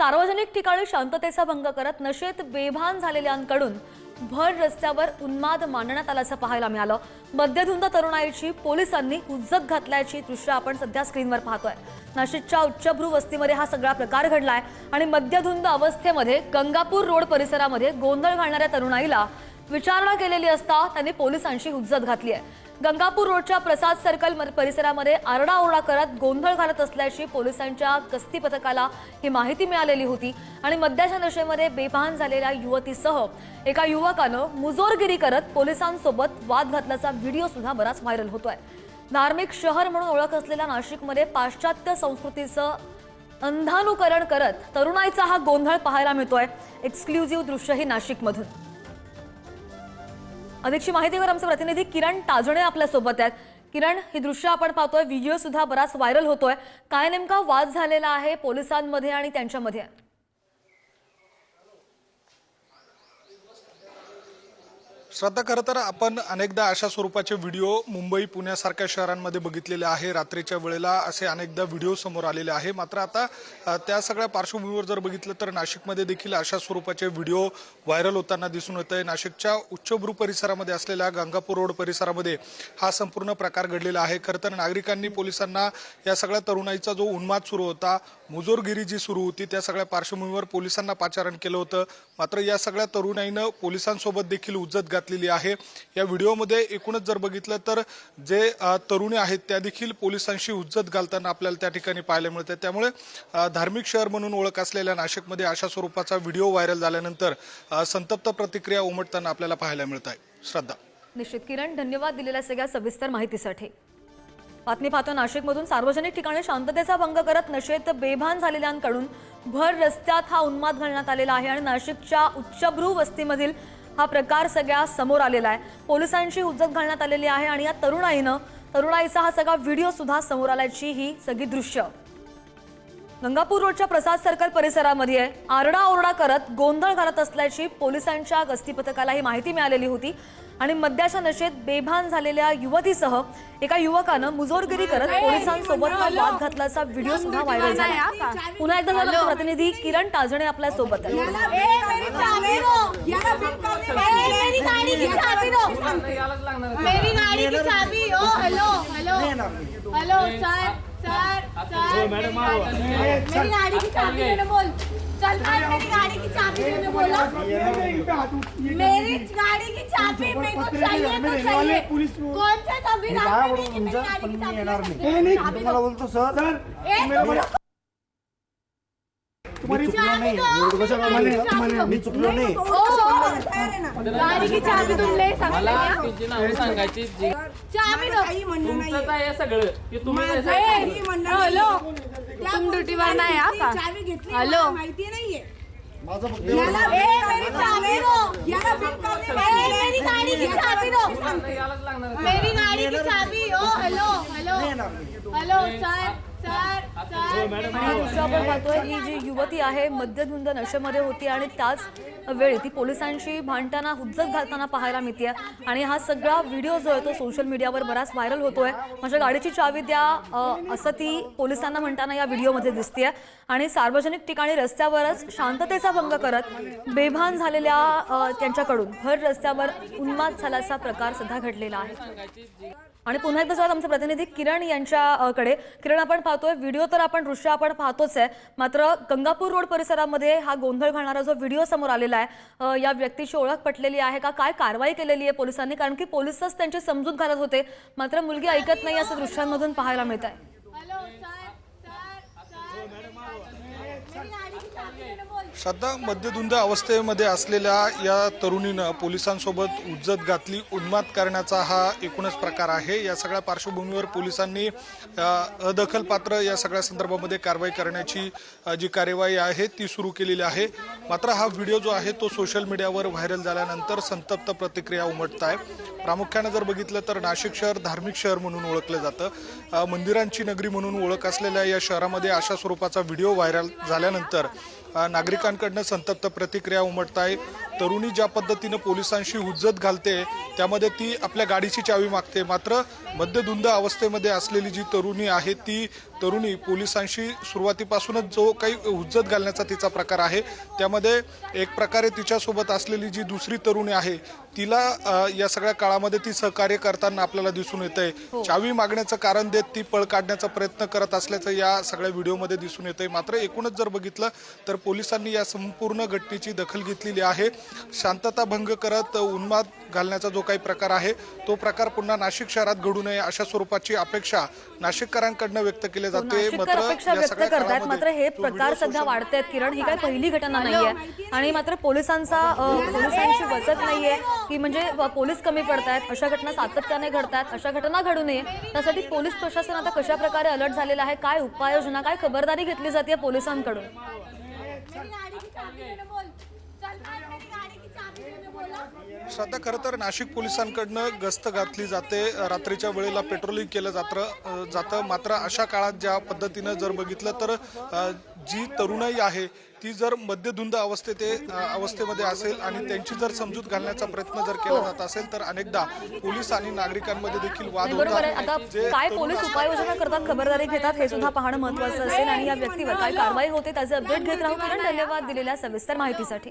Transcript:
सार्वजनिक ठिकाणी शांततेचा भंग करत नशेत बेभान झालेल्यांकडून भर रस्त्यावर उन्माद मांडण्यात आल्याचं पाहायला मिळालं। मध्यधुंद तरुणाईची पोलिसांनी हुज्जत घातल्याची दृश्य आपण सध्या स्क्रीनवर पाहतोय। नाशिकच्या उच्चभ्रू वस्तीमध्ये हा सगळा प्रकार घडलाय आणि मध्यधुंद अवस्थेमध्ये गंगापूर रोड परिसरामध्ये गोंधळ घालणाऱ्या तरुणाईला विचारणा केलेली असता त्यांनी पोलिसांची हुज्जत घातली आहे। गंगापूर रोडच्या प्रसाद सर्कल परिसरामध्ये आरडाओरडा करत गोंधळ घालत असल्याची पोलिसांच्या गस्ती पथकाला ही माहिती मिळालेली होती आणि मद्याच्या नशेमध्ये बेभान झालेल्या युवतीसह एका युवकानं मुजोरगिरी करत पोलिसांसोबत वाद घातल्याचा व्हिडिओ सुद्धा बराच व्हायरल होतोय। धार्मिक शहर म्हणून ओळख असलेल्या नाशिकमध्ये पाश्चात्य संस्कृतीचं अंधानुकरण करत तरुणाईचा हा गोंधळ पाहायला मिळतोय। एक्सक्लुझिव्ह दृश्य ही नाशिकमधून। अधिकची माहितीवर आमचे प्रतिनिधी किरण ताजणे आपल्या सोबत आहेत। किरण, ही दृश्य आपण पाहतोय, व्हिडिओ सुद्धा बराच व्हायरल होतोय। काय नेमका वाद झालेला आहे पोलिसांमध्ये आणि त्यांच्यामध्ये? श्रद्धा, खरं तर आपण अनेकदा अशा स्वरूपाचे व्हिडिओ मुंबई पुण्यासारख्या शहरांमध्ये बघितलेले आहे। रात्रीच्या वेळेला असे अनेकदा व्हिडिओ समोर आलेले आहे। मात्र आता त्या सगळ्या पार्श्वभूमीवर जर बघितलं तर नाशिकमध्ये देखील अशा स्वरूपाचे व्हिडिओ व्हायरल होताना दिसून येत आहे। नाशिकच्या उच्चभ्रू परिसरामध्ये असलेल्या गंगापूर रोड परिसरामध्ये हा संपूर्ण प्रकार घडलेला आहे। खरं तर नागरिकांनी पोलिसांना या सगळ्या तरुणाईचा जो उन्माद सुरू होता, मुजोरगिरी जी सुरू होती, त्या सगळ्या पार्श्वभूमीवर पोलिसांना पाचारण केलं होतं। मात्र या सगळ्या तरुणाईनं पोलिसांसोबत देखील हुज्जत घातलेली आहे। या व्हिडिओमध्ये एकूणच जर बघितलं तर जे तरुणी आहेत त्या देखील पोलिसांशी हुज्जत घालताना आपल्याला त्या ठिकाणी पाहायला मिळते। त्यामुळे धार्मिक शहर म्हणून ओळख असलेल्या नाशिकमध्ये अशा स्वरूपाचा व्हिडिओ व्हायरल झाल्यानंतर संतप्त प्रतिक्रिया उमटताना आपल्याला पाहायला मिळत आहे। श्रद्धा, निश्चित किरण, धन्यवाद दिलेल्या सगळ्या सविस्तर माहितीसाठी। बातमी पाहतो नाशिकमधून। सार्वजनिक ठिकाणी शांततेचा भंग करत नशेत बेभान झालेल्यांकडून भर रस्त्यात हा उन्माद घालण्यात आलेला आहे आणि नाशिकच्या उच्चभ्रू वस्तीमधील हा प्रकार सगळ्या समोर आलेला आहे। पोलिसांची हुज्जत घालण्यात आलेली आहे आणि या तरुणाईचा हा सगळा व्हिडिओ सुद्धा समोर आल्याची ही सगळी दृश्य गंगापूर रोडच्या प्रसाद सर्कल परिसरामध्ये आरडाओरडा करत गोंधळ घालत असल्याची पोलिसांच्या गस्ती पथकाला ही माहिती मिळालेली होती आणि मद्याच्या नशेत बेभान झालेल्या युवतीसह एका युवकानं मुजोरगिरी करत पोलिसांसोबत हा वाद घातल्याचा व्हिडिओ सुद्धा व्हायरल झाला। पुन्हा एकदा आमचे प्रतिनिधी किरण ताजणे आपल्या सोबत आहेत। मेरी गाड़ी की चाबी देने बोल। चल भाई, मेरी गाड़ी की चाबी देने बोला। मेरी गाड़ी की चाबी मेरे को चाहिए तो चाहिए। कौन सा चाबी मेरी गाड़ी की चाबी तुम्हाला बोलतो सर, मी चुकलो नाही। गाड़ी की चाबी तुम ले सकते हो? चाबी दो। तुमचं आहे सगळं की तुम्ही हॅलो, तुम ड्युटीवर नाही आ का? हॅलो, माहिती नाहीये माझं फक्त मेरी चाबी दो। मेरी गाड़ी की चाबी दो। मेरी गाड़ी की चाबी। ओ hello hello hello sir sir sir. आपण पाहतोय ही जी युवती आहे मध्यधुंद नशेमध्ये होती आणि त्याच वेळी ती पोलिसांशी भांडताना हुज्जत घालताना पाहायला मिळते आणि हा सगळा व्हिडिओ जो आहे तो सोशल मीडियावर बराच व्हायरल होतोय। माझ्या गाडीची चावी द्या असं ती पोलिसांना म्हणताना या व्हिडिओमध्ये दिसतेय आणि सार्वजनिक ठिकाणी रस्त्यावरच शांततेचा भंग करत बेभान झालेल्या त्यांच्याकडून भर रस्त्यावर उन्माद झाल्याचा प्रकार सध्या घडलेला आहे। आणि पुन्हा एकदा जाऊन आमचे प्रतिनिधी किरण यांच्याकडे। किरण, आपण पाहतोय व्हिडिओ तर दृश्य आपण पाहतोच आहे, मात्र गंगापूर रोड परिसरामध्ये हा गोंधळ घालणारा जो व्हिडिओ समोर आलेला आहे, या व्यक्तीची ओळख पटलेली आहे का? काय कारवाई केलेली आहे पोलिसांनी? कारण की पोलिसच त्यांची समजूत घालत होते, मात्र मुलगी ऐकत नाही असं दृश्यांमधून पाहायला मिळत आहे। श्रद्धा, मध्यधुंद अवस्थेमध्ये असलेल्या या तरुणीनं पोलिसांसोबत हुज्जत घातली, उन्माद करण्याचा हा एकूणच प्रकार आहे। या सगळ्या पार्श्वभूमीवर पोलिसांनी अदखलपात्र या सगळ्या संदर्भामध्ये कारवाई करण्याची जी कार्यवाही आहे ती सुरू केलेली आहे। मात्र हा व्हिडिओ जो आहे तो सोशल मीडियावर व्हायरल झाल्यानंतर संतप्त प्रतिक्रिया उमटत आहे। प्रामुख्याने जर बघितलं तर नाशिक शहर धार्मिक शहर म्हणून ओळखलं जातं। मंदिरांची नगरी म्हणून ओळख असलेल्या या शहरामध्ये अशा स्वरूपाचा व्हिडिओ व्हायरल झाल्यानंतर नागरिकांकडनं संतप्त प्रतिक्रिया उमटत आहे. तरुणी ज्या पद्धतीनं पोलिसांशी हुज्जत घालते त्यामध्ये ती आपल्या गाडीची चावी मागते, मात्र मद्यधुंद अवस्थेमध्ये असलेली जी तरुणी आहे ती तरुणी पोलिसांशी सुरुवातीपासूनच जो काही हुज्जत घालण्याचा तिचा प्रकार आहे त्यामध्ये एक प्रकारे तिच्यासोबत असलेली जी दुसरी तरुणी आहे तिला या सगळ्या काळामध्ये ती सहकार्य करताना आपल्याला दिसून येतंय. चावी मागण्याचं कारण देत ती पळ काढण्याचा प्रयत्न करत असल्याचं या सगळ्या व्हिडिओमध्ये दिसून येतंय. मात्र एकूणच जर बघितलं तर पोलिसांनी या संपूर्ण घटनेची दखल घेतलेली आहे. शांतता भंग करत उन्माद घालण्याचा जो काही प्रकार आहे तो प्रकार पुन्हा नाशिक शहरात घडू नये अशा स्वरूपाची अपेक्षा नाशिककरांकडनं व्यक्त केली जाते. नाशिककर अपेक्षा व्यक्त करतात, मात्र हे प्रकार सध्या वाढतायत. किरण, ही काही पहिली घटना नाहीये आणि मात्र पोलिसांची वचक नाहीये की म्हणजे पोलीस कमी पडतायत. अशा घटना सातत्याने घडतात. अशा घटना घडू नये त्यासाठी पोलीस प्रशासन आता कशा प्रकारे अलर्ट झालेलं आहे, काय उपाययोजना, काय खबरदारी घेतली जाते पोलिसांकडून? मेरी गाड़ी की चाबी देने बोल. चल भाई, मेरी गाड़ी की चाबी देने बोला. श्रद्धा, खरं तर नाशिक पोलिसांकडनं गस्त घातली जाते. रात्रीच्या वेळेला पेट्रोलिंग केलं जातं. मात्र अशा काळात ज्या पद्धतीनं जर बघितलं तर जी तरुणाई आहे ती जर मद्यधुंद अवस्थेमध्ये असेल आणि त्यांची जर समजूत घालण्याचा प्रयत्न जर केला जात असेल तर अनेकदा पोलीस आणि नागरिकांमध्ये देखील वाद बरोबर आहे. आता होतात. काय पोलीस उपाययोजना करतात, खबरदारी घेतात हे सुद्धा पाहणं महत्त्वाचं असेल आणि या व्यक्तीवर काय कारवाई होते त्याचे अपडेट घेत राहू. किरण, धन्यवाद दिलेल्या सविस्तर माहितीसाठी.